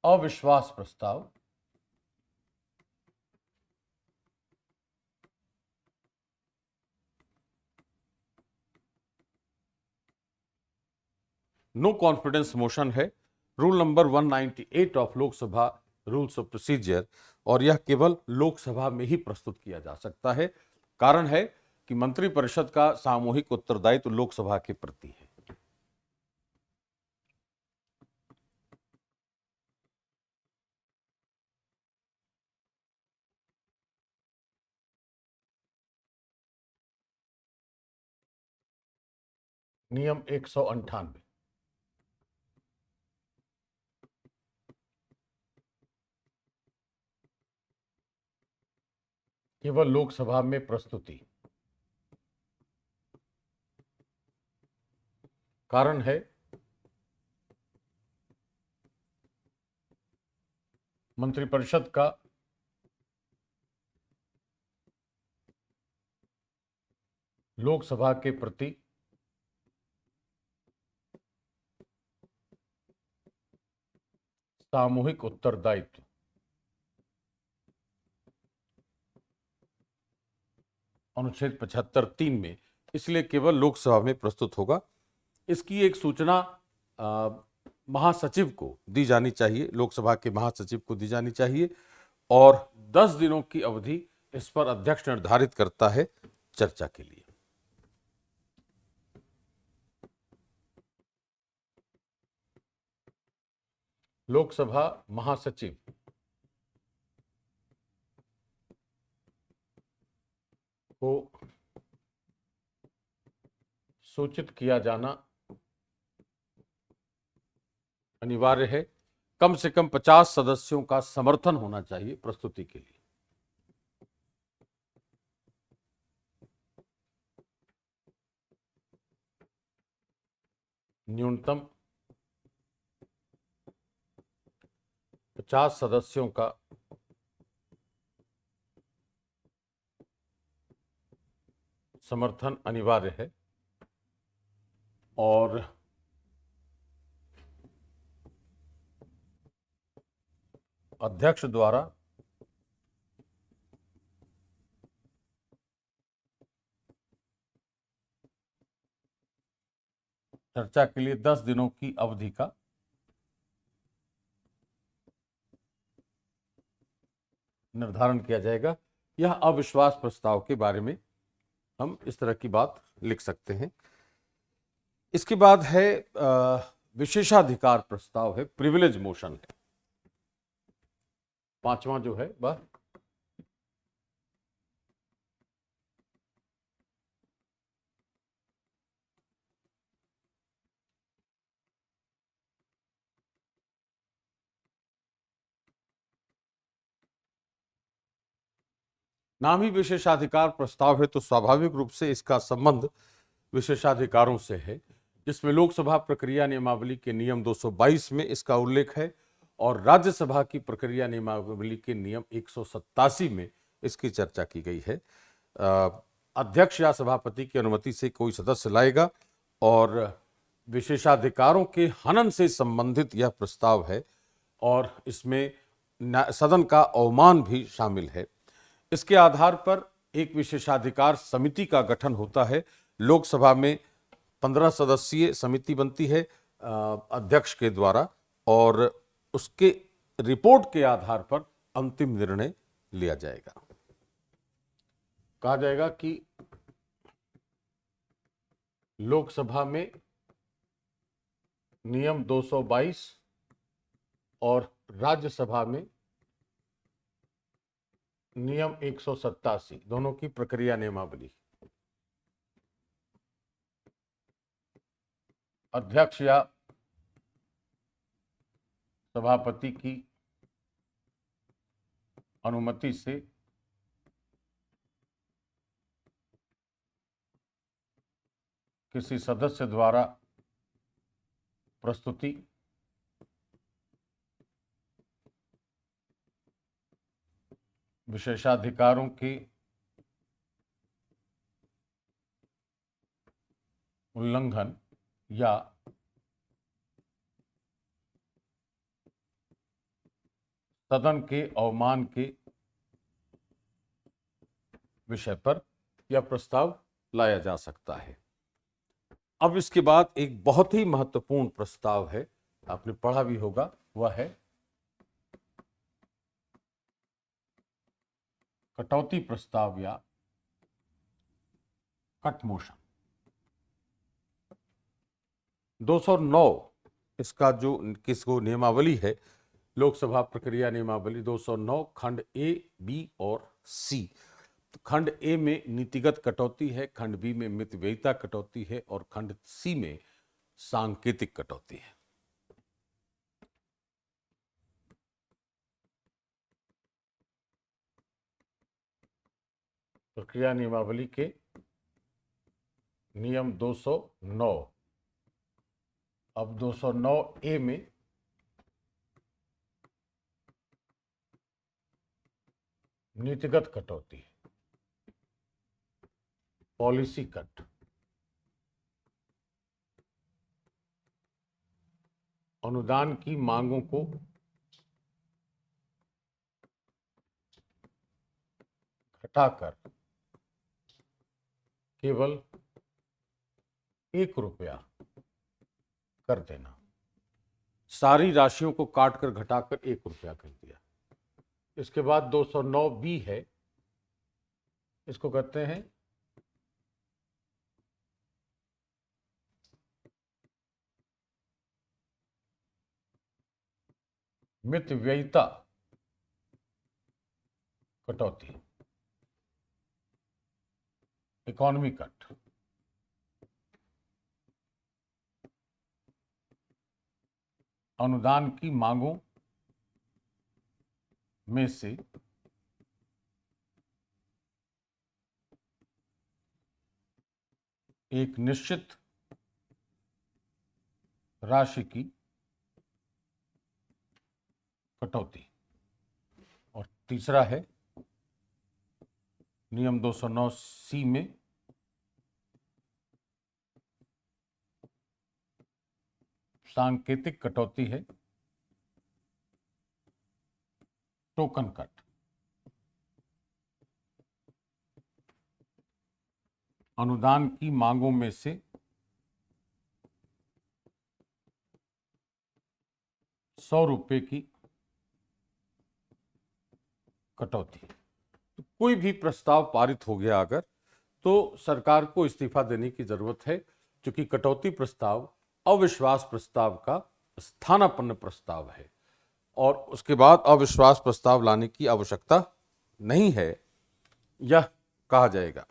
अविश्वास प्रस्ताव no confidence motion है, rule number 198 of Lok Sabha rules of procedure, और यह केवल लोकसभा में ही प्रस्तुत किया जा सकता है। कारण है कि मंत्रिपरिषद का सामूहिक उत्तरदायित्व लोकसभा के प्रति है। नियम 198। केवल लोकसभा में प्रस्तुति। कारण है मंत्रिपरिषद का लोकसभा के प्रति सामूहिक उत्तरदायित्व। अनुच्छेद 75(3) में, इसलिए केवल लोकसभा में प्रस्तुत होगा। इसकी एक सूचना महासचिव को दी जानी चाहिए, लोकसभा के महासचिव को दी जानी चाहिए, और 10 दिनों की अवधि इस पर अध्यक्ष निर्धारित करता है चर्चा के लिए। लोकसभा महासचिव को सूचित किया जाना अनिवार्य है। कम से कम 50 सदस्यों का समर्थन होना चाहिए प्रस्तुति के लिए। न्यूनतम 50 सदस्यों का समर्थन अनिवार्य है, और अध्यक्ष द्वारा चर्चा के लिए 10 दिनों की अवधि का निर्धारण किया जाएगा। यह अविश्वास प्रस्ताव के बारे में हम इस तरह की बात लिख सकते हैं। इसके बाद है विशेषाधिकार प्रस्ताव है, प्रिविलेज मोशन है। पांचवा जो है वह नाम ही विशेषाधिकार प्रस्ताव है, तो स्वाभाविक रूप से इसका संबंध विशेषाधिकारों से है, जिसमें लोकसभा प्रक्रिया नियमावली के नियम 222 में इसका उल्लेख है, और राज्यसभा की प्रक्रिया नियमावली के नियम 187 में इसकी चर्चा की गई है। अध्यक्ष या सभापति की अनुमति से कोई सदस्य लाएगा, और विशेषाधिकारों के हनन से संबंधित यह प्रस्ताव है, और इसमें सदन का अवमान भी शामिल है। इसके आधार पर एक विशेषाधिकार समिति का गठन होता है। लोकसभा में 15 सदस्यीय समिति बनती है अध्यक्ष के द्वारा, और उसके रिपोर्ट के आधार पर अंतिम निर्णय लिया जाएगा। कहा जाएगा कि लोकसभा में नियम 222 और राज्यसभा में नियम 187 दोनों की प्रक्रिया नियमावली, अध्यक्ष या सभापति की अनुमति से किसी सदस्य द्वारा प्रस्तुति, विशेषाधिकारों के उल्लंघन या सदन के अवमान के विषय पर यह प्रस्ताव लाया जा सकता है। अब इसके बाद एक बहुत ही महत्वपूर्ण प्रस्ताव है, आपने पढ़ा भी होगा, वह है कटौती प्रस्ताव या कट मोशन। 209 इसका जो किसको नियमावली है, लोकसभा प्रक्रिया नियमावली 209 खंड ए, बी और सी। तो खंड ए में नीतिगत कटौती है, खंड बी में मितव्ययिता कटौती है और खंड सी में सांकेतिक कटौती है। प्रक्रिया नियमावली के नियम 209। अब 209 ए में नीतिगत कटौती, पॉलिसी कट, अनुदान की मांगों को घटाकर केवल 1 रुपया कर देना। सारी राशियों को काटकर घटाकर 1 रुपया कर दिया। इसके बाद 209 बी है, इसको कहते हैं मितव्ययिता कटौती, इकोनॉमी कट। अनुदान की मांगों में से एक निश्चित राशि की कटौती। और तीसरा है नियम 209 सी में सांकेतिक कटौती है, टोकन कट। अनुदान की मांगों में से ₹100 की कटौती। तो कोई भी प्रस्ताव पारित हो गया अगर, तो सरकार को इस्तीफा देने की जरूरत है, क्योंकि कटौती प्रस्ताव अविश्वास प्रस्ताव का स्थानापन्न प्रस्ताव है और उसके बाद अविश्वास प्रस्ताव लाने की आवश्यकता नहीं है, यह कहा जाएगा।